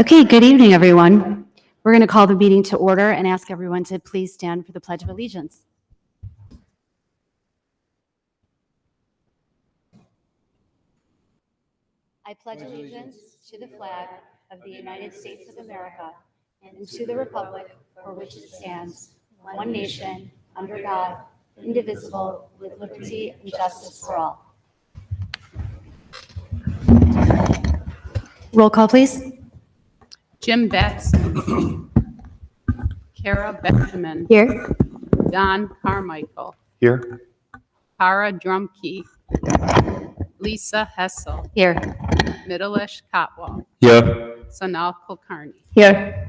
Okay, good evening, everyone. We're going to call the meeting to order and ask everyone to please stand for the Pledge of Allegiance. I pledge allegiance to the flag of the United States of America and to the republic for which it stands, one nation, under God, indivisible, with liberty and justice for all. Roll call, please. Jim Betts. Kara Benjamin. Here. Don Carmichael. Here. Tara Drumkey. Lisa Hessel. Here. Middleish Cotwall. Here. Sanal Kulkarni. Here.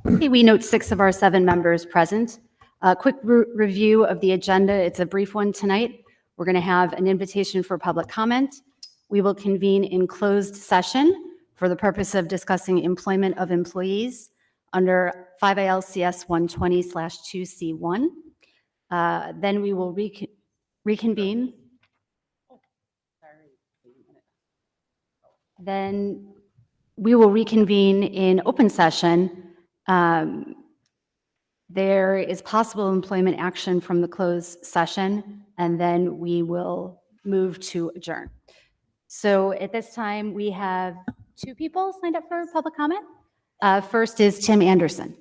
Okay, we note 6 of our 7 members present. A quick review of the agenda. It's a brief one tonight. We're going to have an invitation for public comment. We will convene in closed session for the purpose of discussing employment of employees under 5 ILCS 120/2C1. Then we will reconvene. Then we will reconvene in open session. There is possible employment action from the closed session, and then we will move to adjourn. So at this time, we have 2 people signed up for public comment. First is Tim Anderson.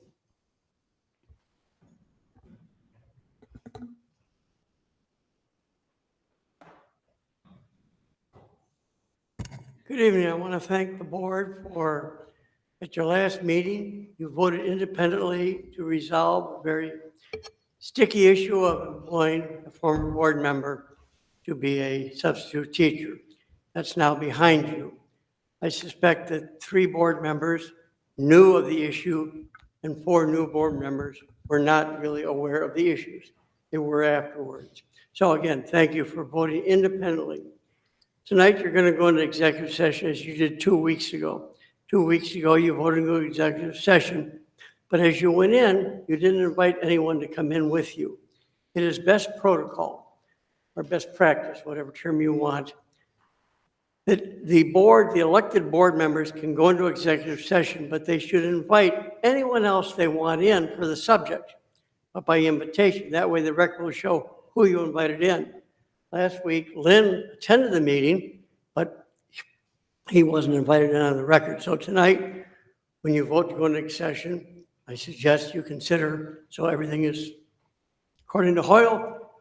Good evening. I want to thank the board for, at your last meeting, you voted independently to resolve a very sticky issue of employing a former board member to be a substitute teacher. That's now behind you. I suspect that 3 board members knew of the issue and 4 new board members were not really aware of the issues. They were afterwards. So again, thank you for voting independently. Tonight, you're going to go into executive session as you did 2 weeks ago. 2 weeks ago, you voted to go to executive session, but as you went in, you didn't invite anyone to come in with you. It is best protocol or best practice, whatever term you want, that the board, the elected board members can go into executive session, but they should invite anyone else they want in for the subject, but by invitation. That way the record will show who you invited in. Last week, Lynn attended the meeting, but he wasn't invited in on the record. So tonight, when you vote to go into session, I suggest you consider, so everything is according to Hoyle,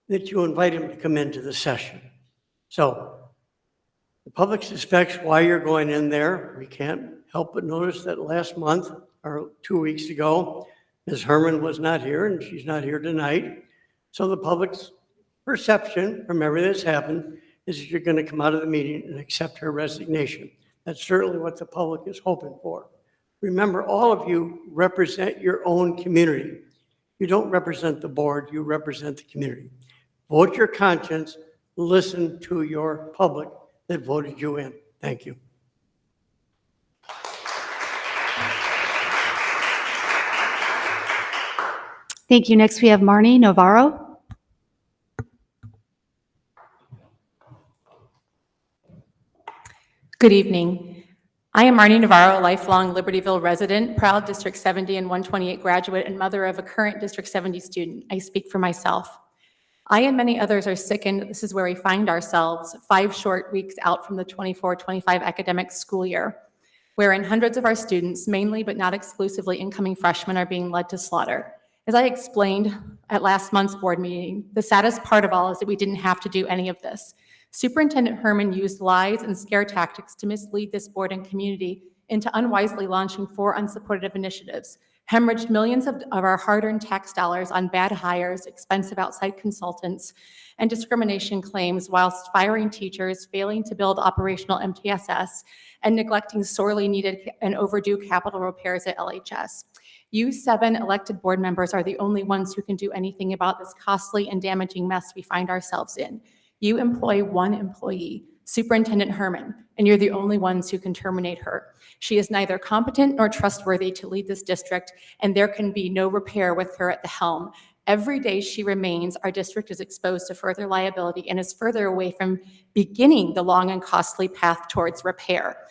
that you invite him to come into the session. So the public suspects why you're going in there. We can't help but notice that last month, or 2 weeks ago, Ms. Herman was not here, and she's not here tonight. So the public's perception from everything that's happened is that you're going to come out of the meeting and accept her resignation. That's certainly what the public is hoping for. Remember, all of you represent your own community. You don't represent the board, you represent the community. Vote your conscience, listen to your public that voted you in. Thank you. Thank you. Next, we have Marnie Navarro. Good evening. I am Marnie Navarro, a lifelong Libertyville resident, proud District 70 and 128 graduate, and mother of a current District 70 student. I speak for myself. I and many others are sickened that this is where we find ourselves 5 short weeks out from the 24-25 academic school year, wherein hundreds of our students, mainly but not exclusively incoming freshmen, are being led to slaughter. As I explained at last month's board meeting, the saddest part of all is that we didn't have to do any of this. Superintendent Herman used lies and scare tactics to mislead this board and community into unwisely launching 4 unsupported initiatives, hemorrhaged millions of our hard-earned tax dollars on bad hires, expensive outside consultants, and discrimination claims whilst firing teachers, failing to build operational MTSS, and neglecting sorely needed and overdue capital repairs at LHS. You 7 elected board members are the only ones who can do anything about this costly and damaging mess we find ourselves in. You employ 1 employee, Superintendent Herman, and you're the only ones who can terminate her. She is neither competent nor trustworthy to lead this district, and there can be no repair with her at the helm. Every day she remains, our district is exposed to further liability and is further away from beginning the long and costly path towards repair.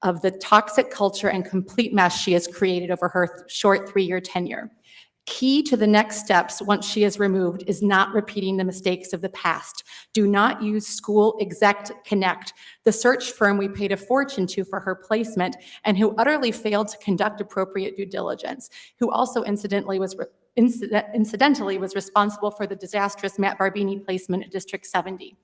of the toxic culture and complete mess she has created over her short 3-year tenure. Key to the next steps once she is removed is not repeating the mistakes of the past. Do not use School Exec Connect, the search firm we paid a fortune to for her placement and who utterly failed to conduct appropriate due diligence, who also incidentally was responsible for the disastrous Matt Barbini placement at District 70.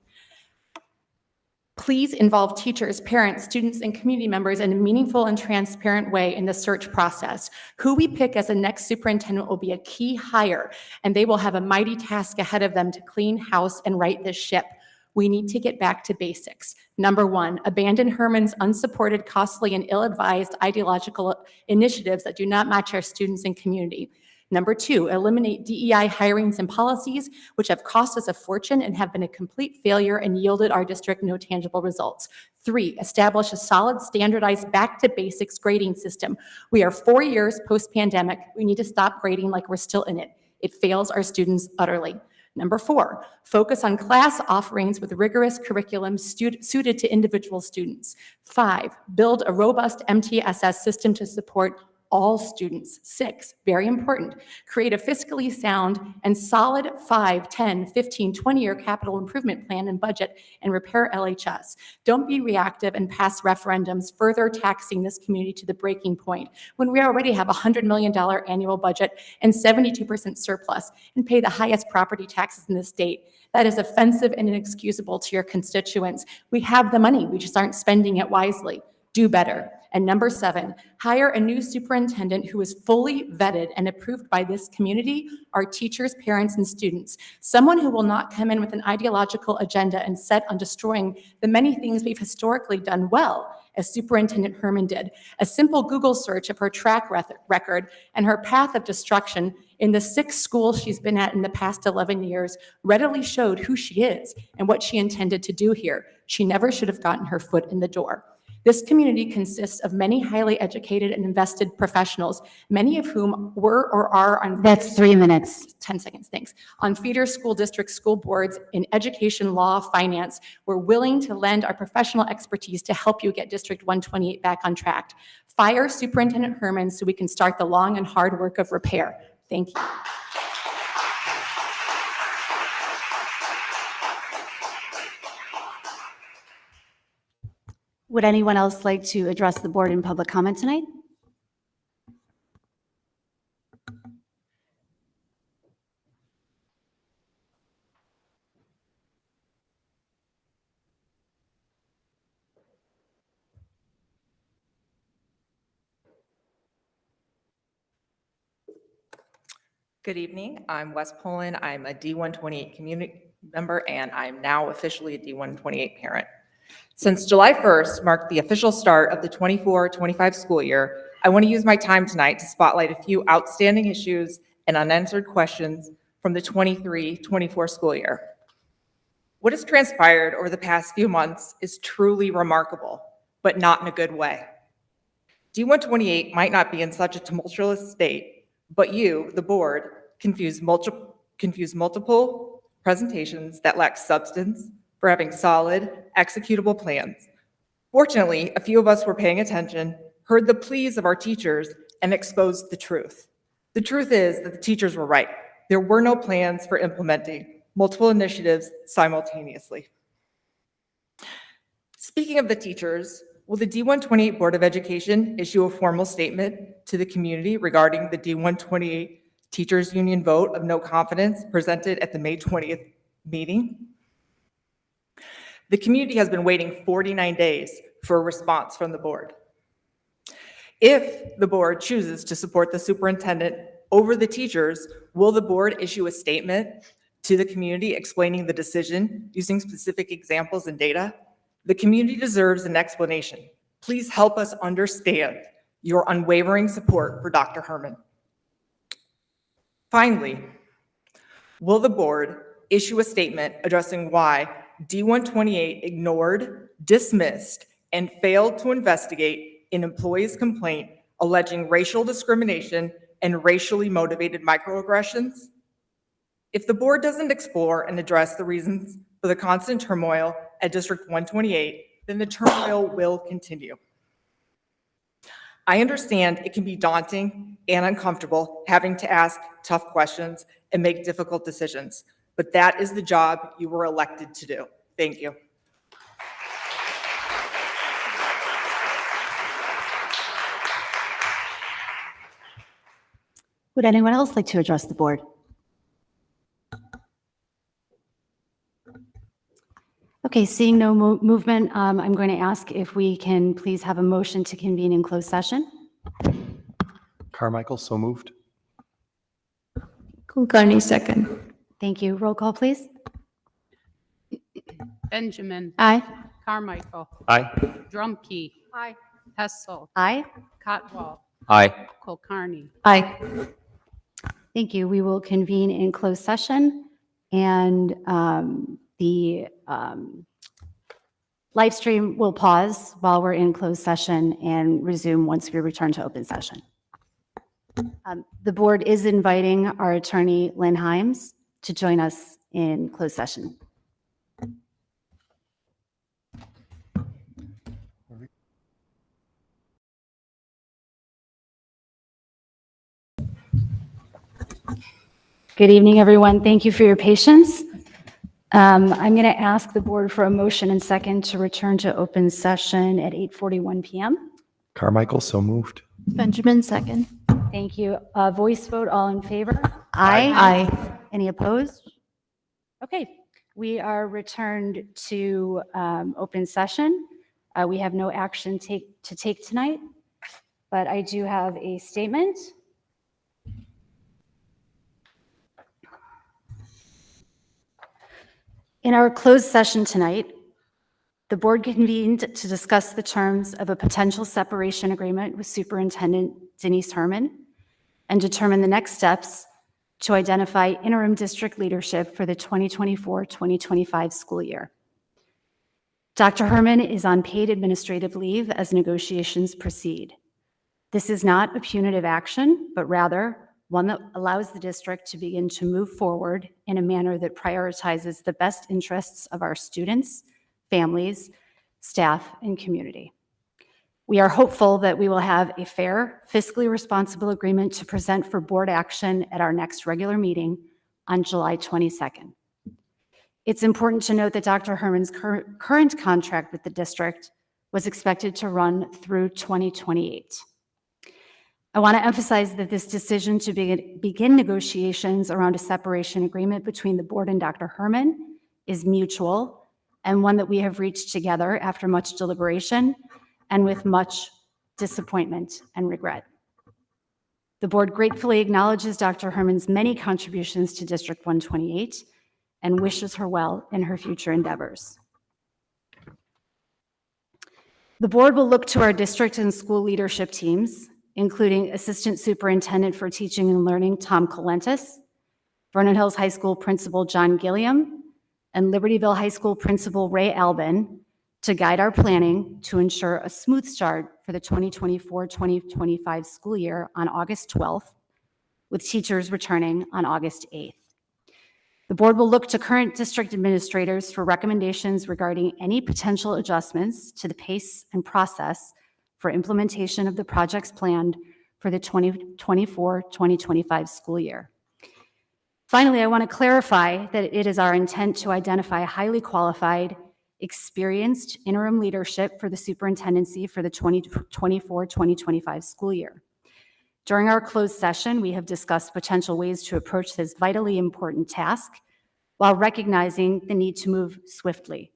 Please involve teachers, parents, students, and community members in a meaningful and transparent way in the search process. Who we pick as the next superintendent will be a key hire, and they will have a mighty task ahead of them to clean house and right this ship. We need to get back to basics. Number one, abandon Herman's unsupported, costly, and ill-advised ideological initiatives that do not match our students and community. Number two, eliminate DEI hirings and policies, which have cost us a fortune and have been a complete failure and yielded our district no tangible results. Three, establish a solid, standardized, back-to-basics grading system. We are 4 years post-pandemic. We need to stop grading like we're still in it. It fails our students utterly. Number four, focus on class offerings with rigorous curriculum suited to individual students. Five, build a robust MTSS system to support all students. Six, very important, create a fiscally sound and solid 5, 10, 15, 20-year capital improvement plan and budget and repair LHS. Don't be reactive and pass referendums further taxing this community to the breaking point when we already have a $100 million annual budget and 72% surplus and pay the highest property taxes in the state. That is offensive and inexcusable to your constituents. We have the money, we just aren't spending it wisely. Do better. And number seven, hire a new superintendent who is fully vetted and approved by this community, our teachers, parents, and students. Someone who will not come in with an ideological agenda and set on destroying the many things we've historically done well, as Superintendent Herman did. A simple Google search of her track record and her path of destruction in the 6 schools she's been at in the past 11 years readily showed who she is and what she intended to do here. She never should have gotten her foot in the door. This community consists of many highly educated and invested professionals, many of whom were or are on— That's 3 minutes. 10 seconds, thanks. On feeder school district school boards in education, law, finance. We're willing to lend our professional expertise to help you get District 128 back on track. Fire Superintendent Herman so we can start the long and hard work of repair. Thank you. Would anyone else like to address the board in public comment tonight? Good evening. I'm Wes Poland. I'm a D128 community member, and I'm now officially a D128 parent. Since July 1st marked the official start of the 24-25 school year, I want to use my time tonight to spotlight a few outstanding issues and unanswered questions from the 23-24 school year. What has transpired over the past few months is truly remarkable, but not in a good way. D128 might not be in such a tumultuous state, but you, the board, confuse multiple presentations that lack substance for having solid, executable plans. Fortunately, a few of us were paying attention, heard the pleas of our teachers, and exposed the truth. The truth is that the teachers were right. There were no plans for implementing multiple initiatives simultaneously. Speaking of the teachers, will the D128 Board of Education issue a formal statement to the community regarding the D128 Teachers Union vote of no confidence presented at the May 20th meeting? The community has been waiting 49 days for a response from the board. If the board chooses to support the superintendent over the teachers, will the board issue a statement to the community explaining the decision using specific examples and data? The community deserves an explanation. Please help us understand your unwavering support for Dr. Herman. Finally, will the board issue a statement addressing why D128 ignored, dismissed, and failed to investigate an employee's complaint alleging racial discrimination and racially motivated microaggressions? If the board doesn't explore and address the reasons for the constant turmoil at District 128, then the turmoil will continue. I understand it can be daunting and uncomfortable having to ask tough questions and make difficult decisions, but that is the job you were elected to do. Thank you. Would anyone else like to address the board? Okay, seeing no movement, I'm going to ask if we can please have a motion to convene in closed session. Carmichael, so moved. Kulkarni, second. Thank you. Roll call, please. Benjamin. Aye. Carmichael. Aye. Drumkey. Aye. Hessel. Aye. Cotwall. Aye. Kulkarni. Aye. Thank you. We will convene in closed session, and the live stream will pause while we're in closed session and resume once we return to open session. The board is inviting our attorney, Lynn Himes, to join us in closed session. Good evening, everyone. Thank you for your patience. I'm going to ask the board for a motion and second to return to open session at 8:41 p.m. Carmichael, so moved. Benjamin, second. Thank you. Voice vote, all in favor? Aye. Any opposed? Okay, we are returned to open session. We have no action to take tonight, but I do have a statement. In our closed session tonight, the board convened to discuss the terms of a potential separation agreement with Superintendent Denise Herman and determine the next steps to identify interim district leadership for the 2024-2025 school year. Dr. Herman is on paid administrative leave as negotiations proceed. This is not a punitive action, but rather one that allows the district to begin to move forward in a manner that prioritizes the best interests of our students, families, staff, and community. We are hopeful that we will have a fair, fiscally responsible agreement to present for board action at our next regular meeting on July 22nd. It's important to note that Dr. Herman's current contract with the district was expected to run through 2028. I want to emphasize that this decision to begin negotiations around a separation agreement between the board and Dr. Herman is mutual and one that we have reached together after much deliberation and with much disappointment and regret. The board gratefully acknowledges Dr. Herman's many contributions to District 128 and wishes her well in her future endeavors. The board will look to our district and school leadership teams, including Assistant Superintendent for Teaching and Learning, Tom Colentis, Vernon Hills High School Principal John Gilliam, and Libertyville High School Principal Ray Albin, to guide our planning to ensure a smooth start for the 2024-2025 school year on August 12th, with teachers returning on August 8th. The board will look to current district administrators for recommendations regarding any potential adjustments to the pace and process for implementation of the projects planned for the 2024-2025 school year. Finally, I want to clarify that it is our intent to identify highly qualified, experienced interim leadership for the superintendency for the 2024-2025 school year. During our closed session, we have discussed potential ways to approach this vitally important task while recognizing the need to move swiftly.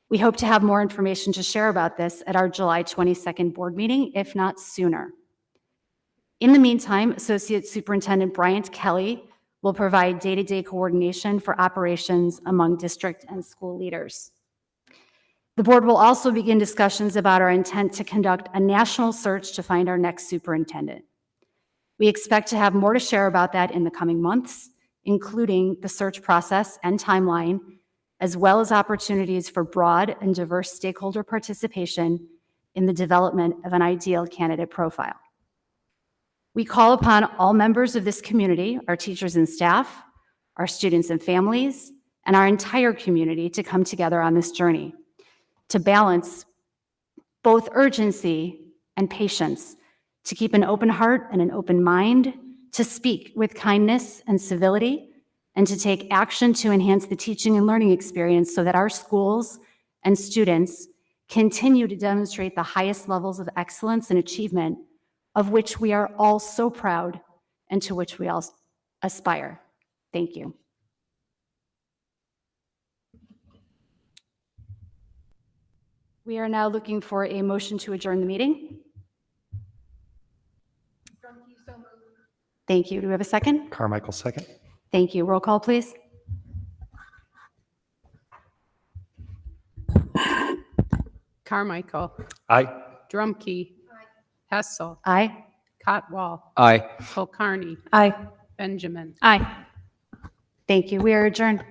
We hope to have more information to share about this at our July 22nd board meeting, if not sooner. In the meantime, Associate Superintendent Bryant Kelly will provide day-to-day coordination for operations among district and school leaders. The board will also begin discussions about our intent to conduct a national search to find our next superintendent. We expect to have more to share about that in the coming months, including the search process and timeline, as well as opportunities for broad and diverse stakeholder participation in the development of an ideal candidate profile. We call upon all members of this community, our teachers and staff, our students and families, and our entire community to come together on this journey, to balance both urgency and patience to keep an open heart and an open mind, to speak with kindness and civility, and to take action to enhance the teaching and learning experience so that our schools and students continue to demonstrate the highest levels of excellence and achievement of which we are all so proud and to which we all aspire. Thank you. We are now looking for a motion to adjourn the meeting. Thank you. Do we have a second? Carmichael, second. Thank you. Roll call, please. Carmichael. Aye. Drumkey. Hessel. Aye. Cotwall. Aye. Kulkarni. Aye. Benjamin. Aye. Thank you. We are adjourned.